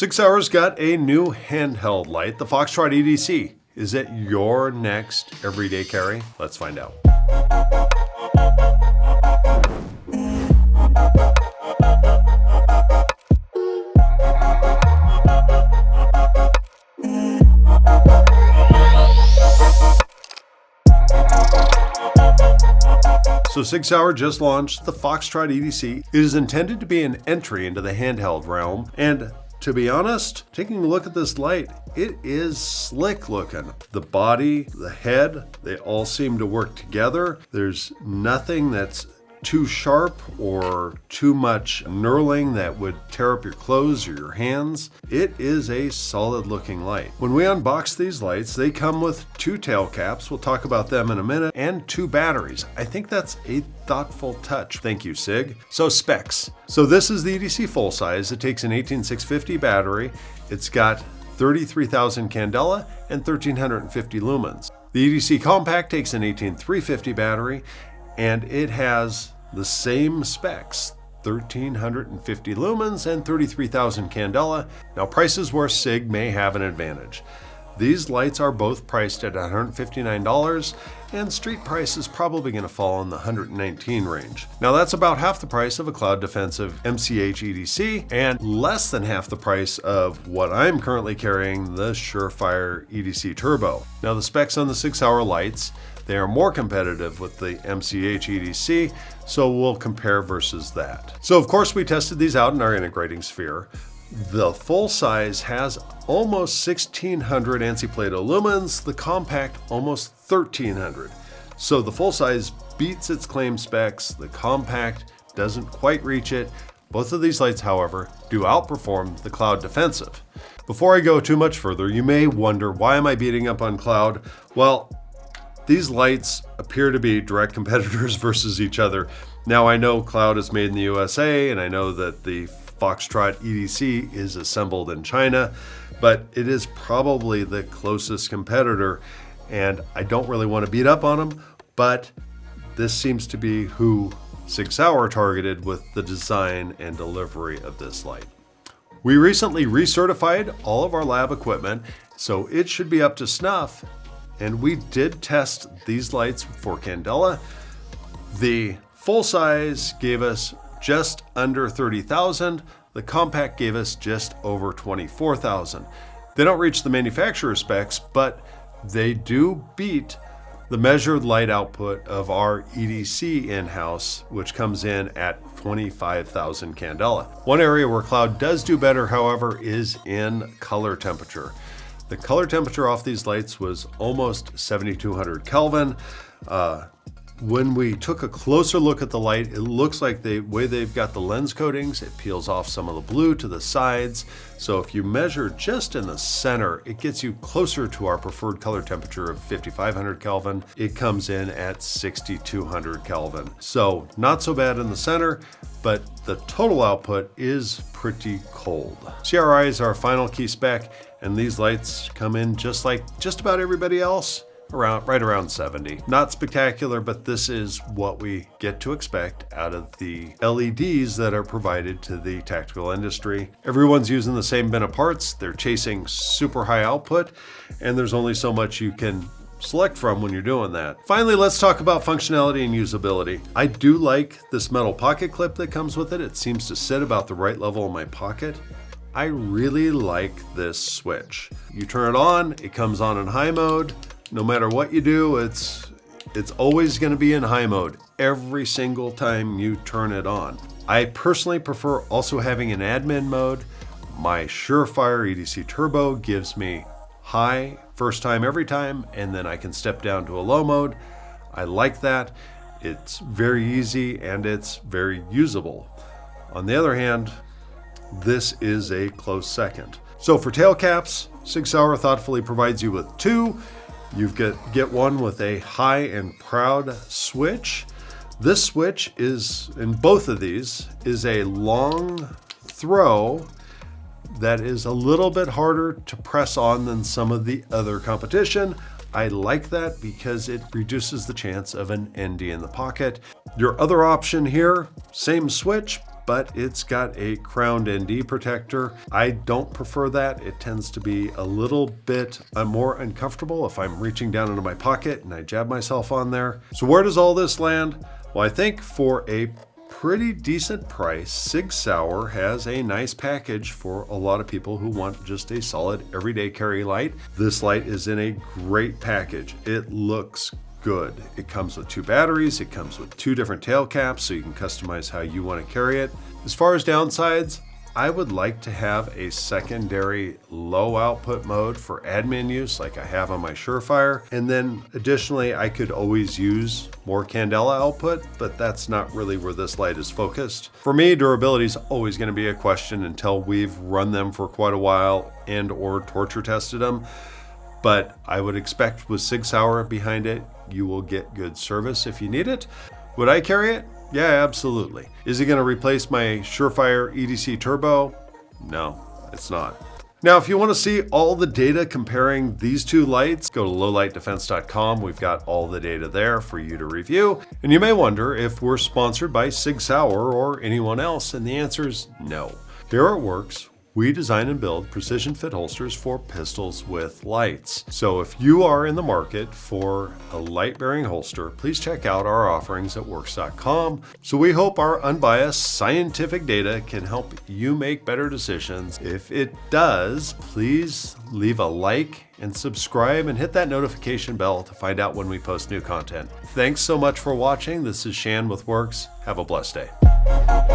Sig Sauer's got a new handheld light, the Foxtrot EDC. Is it your next everyday carry? Let's find out. So Sig Sauer just launched the Foxtrot EDC. It is intended to be an entry into the handheld realm, and to be honest, taking a look at this light, it is slick looking. The body, the head, they all seem to work together. There's nothing that's too sharp or too much knurling that would tear up your clothes or your hands. It is a solid looking light. When we unbox these lights, they come with 2 tail caps, we'll talk about them in a minute, and 2 batteries. I think that's a thoughtful touch. Thank you, Sig. So specs. So this is the EDC full size. It takes an 18650 battery. It's got 33,000 candela and 1350 lumens. The EDC compact takes an 18350 battery, and it has the same specs, 1350 lumens and 33,000 candela. Now, prices where Sig may have an advantage. These lights are both priced at $159, and street price is probably going to fall in the $119 range. Now, that's about half the price of a cloud defensive MCH EDC and less than half the price of what I'm currently carrying, the Surefire EDC Turbo. Now, the specs on the Sig Sauer lights, they are more competitive with the MCH EDC, so we'll compare versus that. So of course we tested these out in our integrating sphere. The full size has almost 1600 ANSI-Plato lumens, the compact almost 1300. So the full size beats its claimed specs, the compact doesn't quite reach it. Both of these lights, however, do outperform the cloud defensive. Before I go too much further, you may wonder, why am I beating up on cloud? Well, these lights appear to be direct competitors versus each other. Now, I know cloud is made in the USA, and I know that the Foxtrot EDC is assembled in China, but it is probably the closest competitor, and I don't really want to beat up on them, but this seems to be who Sig Sauer targeted with the design and delivery of this light. We recently recertified all of our lab equipment, so it should be up to snuff. And we did test these lights for candela. The full size gave us just under 30,000. The compact gave us just over 24,000. They don't reach the manufacturer specs, but they do beat the measured light output of our EDC in-house, which comes in at 25,000 candela. One area where cloud does do better, however, is in color temperature. The color temperature off these lights was almost 7,200 Kelvin. When we took a closer look at the light, it looks like the way they've got the lens coatings, it peels off some of the blue to the sides. So if you measure just in the center, it gets you closer to our preferred color temperature of 5,500 Kelvin. It comes in at 6,200 Kelvin. So not so bad in the center, but the total output is pretty cold. CRI is our final key spec, and these lights come in just like just about everybody else, right around 70. Not spectacular, but this is what we get to expect out of the LEDs that are provided to the tactical industry. Everyone's using the same bin of parts, they're chasing super high output, and there's only so much you can select from when you're doing that. Finally, let's talk about functionality and usability. I do like this metal pocket clip that comes with it. It seems to sit about the right level in my pocket. I really like this switch. You turn it on, it comes on in high mode. No matter what you do, it's always going to be in high mode every single time you turn it on. I personally prefer also having an admin mode. My Surefire EDC Turbo gives me high first time every time, and then I can step down to a low mode. I like that. It's very easy and it's very usable. On the other hand, this is a close second. So for tail caps, Sig Sauer thoughtfully provides you with 2. You get one with a high and proud switch. This switch is, in both of these, is a long throw that is a little bit harder to press on than some of the other competition. I like that because it reduces the chance of an ND in the pocket. Your other option here, same switch, but it's got a crowned ND protector. I don't prefer that. It tends to be a little bit more uncomfortable if I'm reaching down into my pocket and I jab myself on there. So where does all this land? Well, I think for a pretty decent price, Sig Sauer has a nice package for a lot of people who want just a solid everyday carry light. This light is in a great package. It looks good. It comes with 2 batteries. It comes with 2 different tail caps, so you can customize how you want to carry it. As far as downsides, I would like to have a secondary low output mode for admin use like I have on my Surefire. And then additionally, I could always use more candela output, but that's not really where this light is focused. For me, durability is always going to be a question until we've run them for quite a while and or torture tested them. But I would expect with Sig Sauer behind it, you will get good service if you need it. Would I carry it? Yeah, absolutely. Is it going to replace my Surefire EDC Turbo? No, it's not. Now, if you want to see all the data comparing these 2 lights, go to lowlightdefense.com. We've got all the data there for you to review. And you may wonder if we're sponsored by Sig Sauer or anyone else, and the answer is no. Here at Werkz, we design and build precision fit holsters for pistols with lights. So if you are in the market for a light bearing holster, please check out our offerings at werkz.com. So we hope our unbiased scientific data can help you make better decisions. If it does, please leave a like and subscribe and hit that notification bell to find out when we post new content. Thanks so much for watching. This is Shan with Werkz. Have a blessed day.